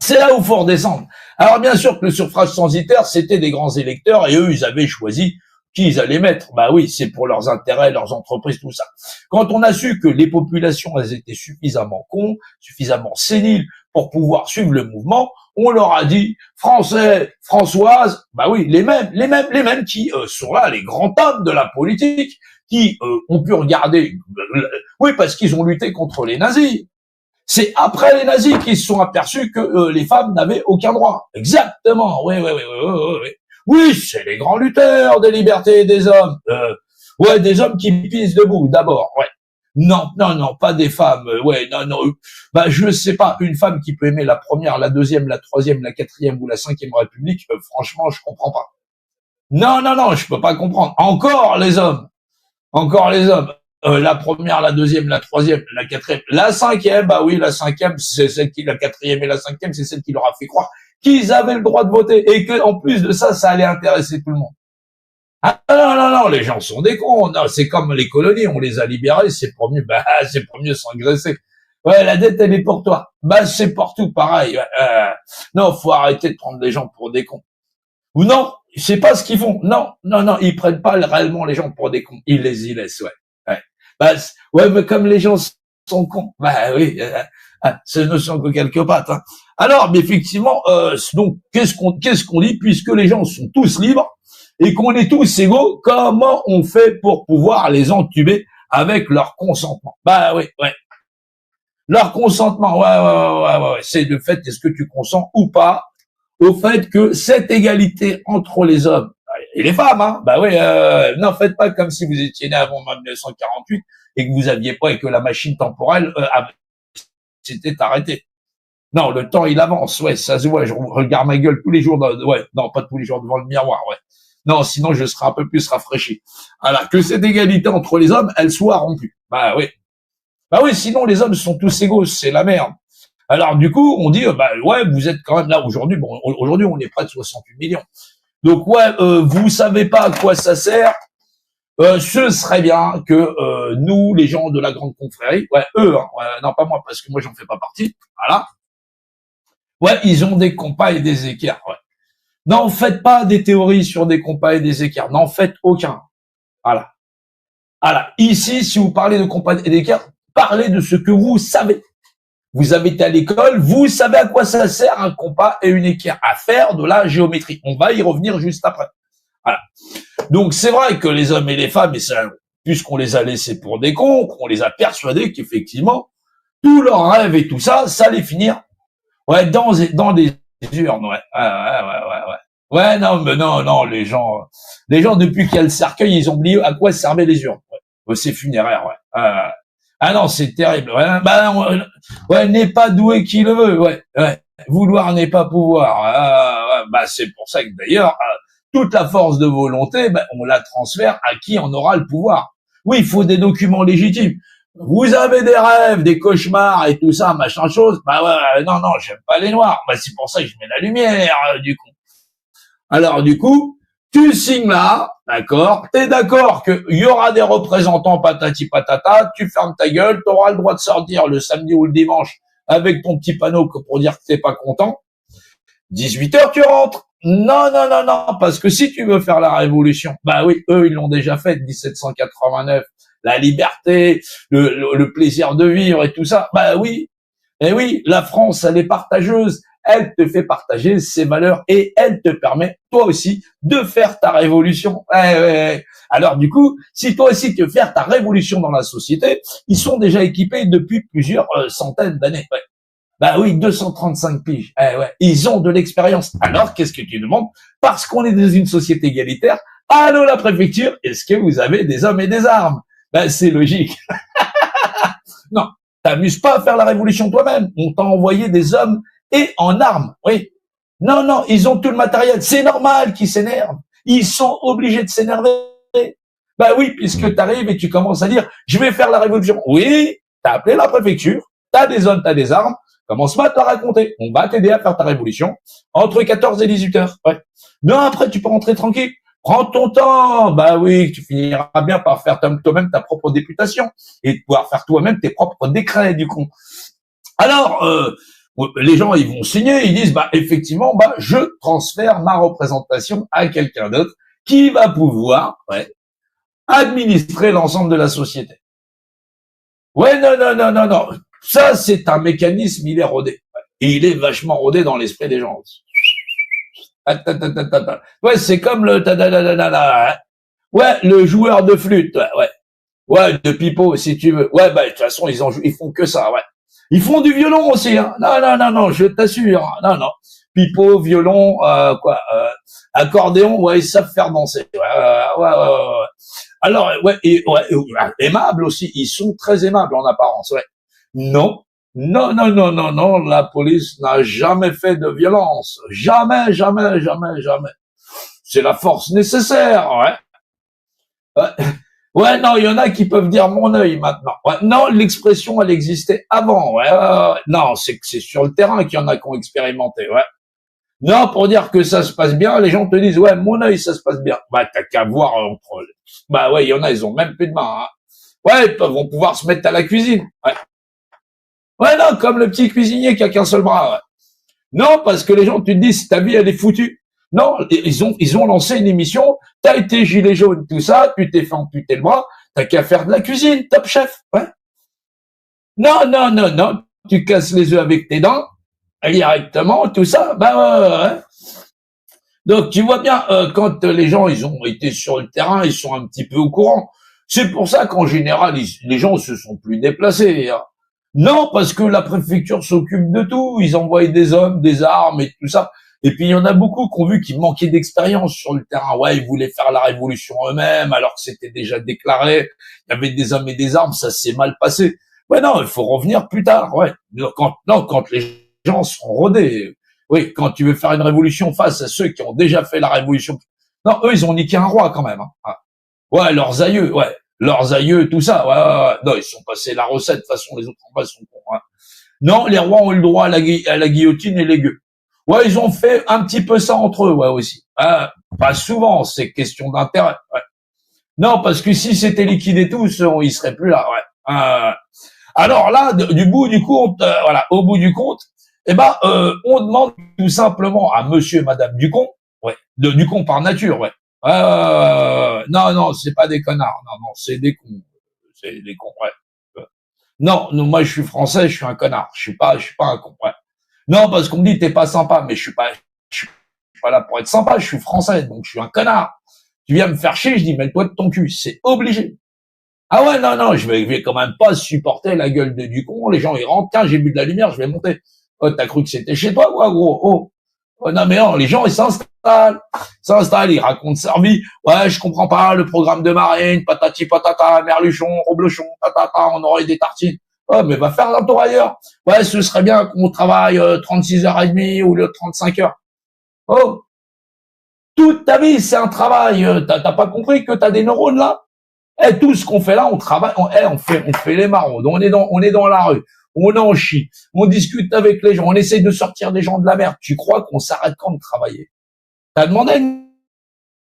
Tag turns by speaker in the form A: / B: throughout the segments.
A: C'est là où il faut redescendre. Alors bien sûr que le suffrage censitaire, c'était des grands électeurs et eux, ils avaient choisi qui ils allaient mettre. Bah oui, c'est pour leurs intérêts, leurs entreprises, tout ça. Quand on a su que les populations, elles étaient suffisamment cons, suffisamment séniles pour pouvoir suivre le mouvement, on leur a dit, Français, Françoise, bah oui, les mêmes qui sont là, les grands hommes de la politique, qui ont pu regarder, oui, parce qu'ils ont lutté contre les nazis. C'est après les nazis qu'ils se sont aperçus que les femmes n'avaient aucun droit. Exactement, oui. Oui, c'est les grands lutteurs des libertés des hommes. Ouais, des hommes qui pissent debout, d'abord, ouais. Non, pas des femmes, non. Bah, je sais pas, une femme qui peut aimer la première, la deuxième, la troisième, la quatrième ou la cinquième République, franchement, je comprends pas. Non, je peux pas comprendre. Encore les hommes. La première, la deuxième, la troisième, la quatrième, la cinquième, bah oui, la cinquième, c'est celle qui, la quatrième et la cinquième, c'est celle qui leur a fait croire qu'ils avaient le droit de voter et que, en plus de ça, ça allait intéresser tout le monde. Ah, non, les gens sont des cons. Non, c'est comme les colonies, on les a libérés, c'est pour mieux s'engraisser. Ouais, la dette, elle est pour toi. Bah, c'est pour tout pareil. Non, faut arrêter de prendre les gens pour des cons. Ou non, je sais pas ce qu'ils font. Non, ils prennent pas réellement les gens pour des cons. Ils les y laissent, ouais. Bah, ouais, mais comme les gens sont cons, bah oui, c'est une notion que quelque pattes. Hein. Alors, mais effectivement, donc qu'est-ce qu'on dit puisque les gens sont tous libres et qu'on est tous égaux, comment on fait pour pouvoir les entuber avec leur consentement? Bah oui, leur consentement, ouais. C'est le fait est-ce que tu consens ou pas au fait que cette égalité entre les hommes et les femmes, hein, bah oui, n'en faites pas comme si vous étiez né avant 1948 et que vous aviez pas et que la machine temporelle s'était arrêtée. Non, le temps il avance, ouais, ça se voit. Je regarde ma gueule tous les jours, pas tous les jours devant le miroir, ouais. Non, sinon je serai un peu plus rafraîchi. Voilà, que cette égalité entre les hommes, elle soit rompue. Bah oui, sinon les hommes sont tous égaux, c'est la merde. Alors du coup, on dit, vous êtes quand même là aujourd'hui. Bon, aujourd'hui on est près de 68 millions. Donc vous savez pas à quoi ça sert. Ce serait bien que nous, les gens de la grande confrérie, eux, non pas moi parce que moi j'en fais pas partie. Voilà. Ouais, ils ont des compas et des écarts. Ouais. N'en faites pas des théories sur des compas et des écarts. N'en faites aucun. Voilà. Ici, si vous parlez de compas et d'écarts, parlez de ce que vous savez. Vous avez été à l'école, vous savez à quoi ça sert un compas et une équerre, à faire de la géométrie. On va y revenir juste après. Voilà. Donc c'est vrai que les hommes et les femmes, et ça, puisqu'on les a laissés pour des cons, qu'on les a persuadés qu'effectivement, tous leurs rêves et tout ça, ça allait finir dans des urnes, ouais. Ouais, non, les gens depuis qu'il y a le cercueil, ils ont oublié à quoi servaient les urnes. Ouais. C'est funéraire, ouais. Ah non, c'est terrible. Ouais, n'est pas doué qui le veut. Ouais. Vouloir n'est pas pouvoir. C'est pour ça que d'ailleurs, toute la force de volonté, on la transfère à qui en aura le pouvoir. Oui, il faut des documents légitimes. Vous avez des rêves, des cauchemars et tout ça, machin chose. Non, j'aime pas les noirs. C'est pour ça que je mets la lumière, du coup. Alors, du coup, tu signes là, d'accord, t'es d'accord qu'il y aura des représentants patati patata, tu fermes ta gueule, t'auras le droit de sortir le samedi ou le dimanche avec ton petit panneau pour dire que t'es pas content. 18h, tu rentres. Non, parce que si tu veux faire la révolution, eux, ils l'ont déjà fait, 1789, la liberté, le plaisir de vivre et tout ça. La France, elle est partageuse. Elle te fait partager ses valeurs et elle te permet, toi aussi, de faire ta révolution. Alors du coup, si toi aussi tu veux faire ta révolution dans la société, ils sont déjà équipés depuis plusieurs centaines d'années. 235 piges. Ils ont de l'expérience. Alors, qu'est-ce que tu demandes? Parce qu'on est dans une société égalitaire. Allô, la préfecture, est-ce que vous avez des hommes et des armes? C'est logique. Non, t'amuses pas à faire la révolution toi-même. On t'a envoyé des hommes et en armes, oui. Non, ils ont tout le matériel. C'est normal qu'ils s'énervent. Ils sont obligés de s'énerver. Puisque t'arrives et tu commences à dire, je vais faire la révolution. Oui, t'as appelé la préfecture, t'as des hommes, t'as des armes. Commence pas à te la raconter. On va t'aider à faire ta révolution entre 14 et 18 heures. Ouais. Non, après, tu peux rentrer tranquille. Prends ton temps. Tu finiras bien par faire toi-même ta propre députation et pouvoir faire toi-même tes propres décrets, du coup. Alors, les gens, ils vont signer, ils disent, bah, effectivement, bah, je transfère ma représentation à quelqu'un d'autre qui va pouvoir, ouais, administrer l'ensemble de la société. Ouais, non, non, non, non, non. Ça, c'est un mécanisme, il est rodé. Et il est vachement rodé dans l'esprit des gens. Ouais, c'est comme le ta-da-da-da-da-da. Ouais, le joueur de flûte, ouais. Ouais, de pipeau, si tu veux. Ouais, bah, de toute façon, ils font que ça, ouais. Ils font du violon aussi, hein. Non, non, non, non, je t'assure. Non, non. Pipeau, violon, accordéon, ouais, ils savent faire danser. Ouais. Alors, ouais, aimables aussi. Ils sont très aimables en apparence, ouais. Non. Non, non, non, non, non, la police n'a jamais fait de violence. Jamais, jamais, jamais, jamais. C'est la force nécessaire, ouais. Ouais. Ouais, non, il y en a qui peuvent dire mon œil maintenant. Ouais, non, l'expression, elle existait avant. Ouais, non, c'est sur le terrain qu'il y en a qui ont expérimenté. Ouais. Non, pour dire que ça se passe bien, les gens te disent ouais, mon œil, ça se passe bien. Bah, t'as qu'à voir entre. Bah ouais, il y en a, ils ont même plus de main. Hein. Ouais, vont pouvoir se mettre à la cuisine. Ouais. Ouais, non, comme le petit cuisinier qui a qu'un seul bras. Ouais. Non, parce que les gens te disent ta vie, elle est foutue. Non, ils ont lancé une émission, t'as été gilet jaune, tout ça, tu t'es fait amputer le bras, t'as qu'à faire de la cuisine, top chef, ouais. Non, non, non, non, tu casses les œufs avec tes dents, directement, tout ça, ouais. Donc, tu vois bien, quand les gens, ils ont été sur le terrain, ils sont un petit peu au courant. C'est pour ça qu'en général, les gens se sont plus déplacés, hein. Non, parce que la préfecture s'occupe de tout, ils envoient des hommes, des armes et tout ça. Et puis il y en a beaucoup qui ont vu qu'ils manquaient d'expérience sur le terrain. Ouais, ils voulaient faire la révolution eux-mêmes alors que c'était déjà déclaré. Il y avait des hommes et des armes, ça s'est mal passé. Ouais, non, il faut revenir plus tard. Ouais, quand les gens seront rodés. Oui, quand tu veux faire une révolution face à ceux qui ont déjà fait la révolution. Non, eux, ils ont niqué un roi quand même. Hein. Ouais, leurs aïeux, tout ça. Ouais. Non, ils sont passés la recette. De toute façon, les autres en bas sont cons. Hein. Non, les rois ont eu le droit à la guillotine et les gueux. Ouais, ils ont fait un petit peu ça entre eux, ouais, aussi. Pas souvent, c'est question d'intérêt. Ouais. Non, parce que si c'était liquidé tous, ils seraient plus là. Ouais. Alors là, du bout du compte, voilà, au bout du compte, on demande tout simplement à Monsieur et Madame Ducon, ouais, Ducon par nature, ouais. Non, c'est pas des connards, non, c'est des cons, ouais. Non, moi je suis français, je suis un connard, je suis pas un con, ouais. Non, parce qu'on me dit t'es pas sympa, mais je suis pas là pour être sympa, je suis français, donc je suis un connard. Tu viens me faire chier, je dis mets-toi de ton cul, c'est obligé. Ah ouais, non, je vais quand même pas supporter la gueule du con, les gens ils rentrent, tiens, j'ai bu de la lumière, je vais monter. Oh, t'as cru que c'était chez toi, quoi, gros? Oh, non, mais non, les gens ils s'installent, ils racontent leur vie. Ouais, je comprends pas, le programme de marine, patati patata, merluchon, reblochon, patata, on aurait des tartines. Oh, mais va faire un tour ailleurs. Ouais, ce serait bien qu'on travaille 36h30 au lieu de 35 heures. Oh, toute ta vie, c'est un travail. T'as pas compris que t'as des neurones là? Tout ce qu'on fait là, on travaille, on fait les maraudes. On est dans la rue. On en chie. On discute avec les gens. On essaye de sortir des gens de la merde. Tu crois qu'on s'arrête quand de travailler? T'as demandé à une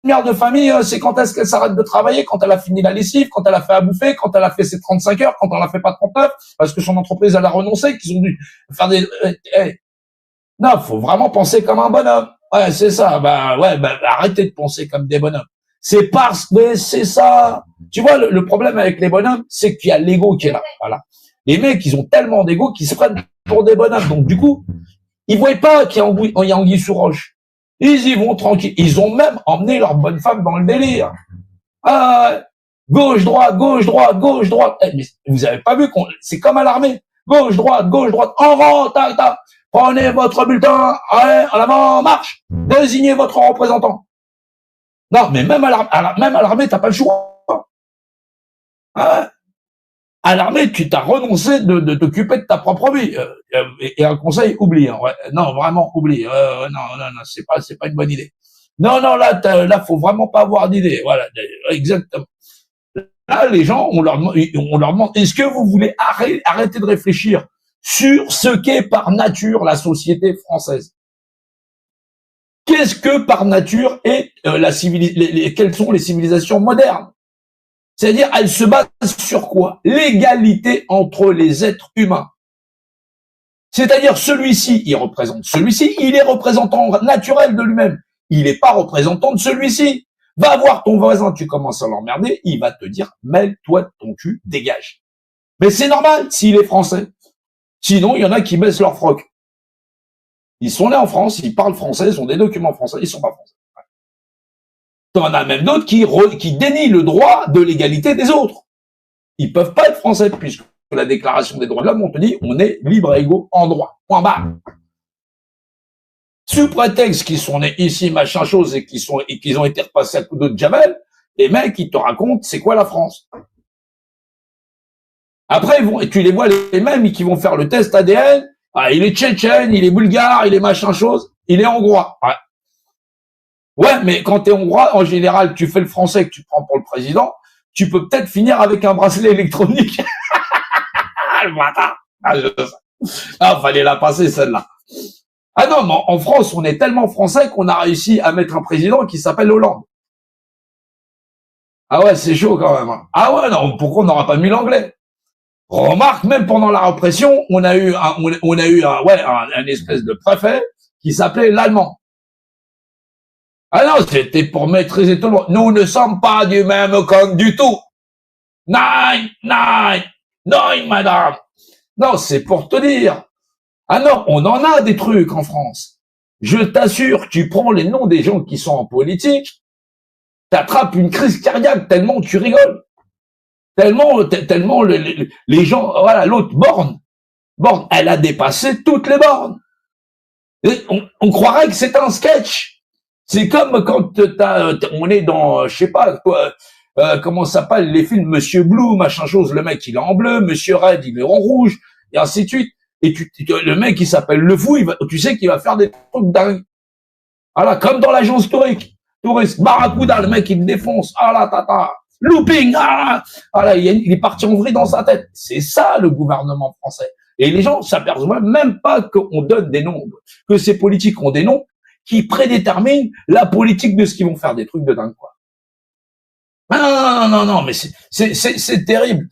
A: mère de famille, c'est quand est-ce qu'elle s'arrête de travailler, quand elle a fini la lessive, quand elle a fait à bouffer, quand elle a fait ses 35 heures, quand elle a fait pas 39, parce que son entreprise, elle a renoncé, qu'ils ont dû faire des... Non, faut vraiment penser comme un bonhomme. Ouais, c'est ça. Arrêtez de penser comme des bonhommes. C'est parce que c'est ça. Tu vois, le problème avec les bonhommes, c'est qu'il y a l'ego qui est là. Voilà. Les mecs, ils ont tellement d'ego qu'ils se prennent pour des bonhommes. Donc, du coup, ils voient pas qu'il y a anguille sous roche. Ils y vont tranquille. Ils ont même emmené leur bonne femme dans le délire. Gauche, droite, gauche, droite, gauche, droite. Mais vous avez pas vu c'est comme à l'armée. Gauche, droite, en rang, tac, tac. Prenez votre bulletin, allez, en avant, marche. Désignez votre représentant. Non, mais même à l'armée, t'as pas le choix. À l'armée, tu t'as renoncé de t'occuper de ta propre vie. Et un conseil, oublie. Hein, ouais. Non, vraiment, oublie. Non, c'est pas une bonne idée. Non, là, faut vraiment pas avoir d'idée. Voilà, exactement. Là, les gens, on leur demande, est-ce que vous voulez arrêter de réfléchir sur ce qu'est par nature la société française? Qu'est-ce que par nature est quelles sont les civilisations modernes? C'est-à-dire, elles se basent sur quoi? L'égalité entre les êtres humains. C'est-à-dire, celui-ci, il représente celui-ci, il est représentant naturel de lui-même. Il n'est pas représentant de celui-ci. Va voir ton voisin, tu commences à l'emmerder, il va te dire, mêle-toi de ton cul, dégage. Mais c'est normal s'il est français. Sinon, il y en a qui baissent leur froc. Ils sont nés en France, ils parlent français, ils ont des documents français, ils sont pas français. T'en as même d'autres qui dénient le droit de l'égalité des autres. Ils peuvent pas être français, puisque la déclaration des droits de l'homme, on te dit, on est libre et égaux en droit. Point barre. Sous prétexte qu'ils sont nés ici, machin chose, et qu'ils ont été repassés à coups de javel, les mecs, ils te racontent, c'est quoi la France? Après, tu les vois les mêmes qui vont faire le test ADN. Ah, il est tchétchène, il est bulgare, il est machin chose, il est hongrois. Ouais. Ouais, mais quand t'es hongrois, en général, tu fais le français que tu prends pour le président, tu peux peut-être finir avec un bracelet électronique. Ah, le bâtard. Fallait la passer, celle-là. Ah non, mais en France, on est tellement français qu'on a réussi à mettre un président qui s'appelle Hollande. Ah ouais, c'est chaud quand même. Ah ouais, non, pourquoi on n'aura pas mis l'anglais? Remarque, même pendant la répression, on a eu un espèce de préfet qui s'appelait l'allemand. Ah non, c'était pour maîtriser tout le monde. Nous ne sommes pas du même camp du tout. Nein, nein, nein, madame. Non, c'est pour te dire. Ah non, on en a des trucs en France. Je t'assure, tu prends les noms des gens qui sont en politique, t'attrapes une crise cardiaque tellement tu rigoles. Tellement les gens, voilà, l'autre borne, elle a dépassé toutes les bornes. Et on croirait que c'est un sketch. C'est comme quand on est dans, je sais pas quoi, comment ça s'appelle, les films Monsieur Blue, machin chose, le mec il est en bleu, Monsieur Red il est en rouge, et ainsi de suite. Et le mec qui s'appelle Le Fou, tu sais qu'il va faire des trucs dingues. Voilà, comme dans l'agence touriste, Barracuda, le mec il défonce, ah là, tata. Looping, il est parti en vrille dans sa tête. C'est ça le gouvernement français. Et les gens s'aperçoivent même pas qu'on donne des noms, que ces politiques ont des noms qui prédéterminent la politique de ce qu'ils vont faire, des trucs de dingue, quoi. Non, mais c'est terrible.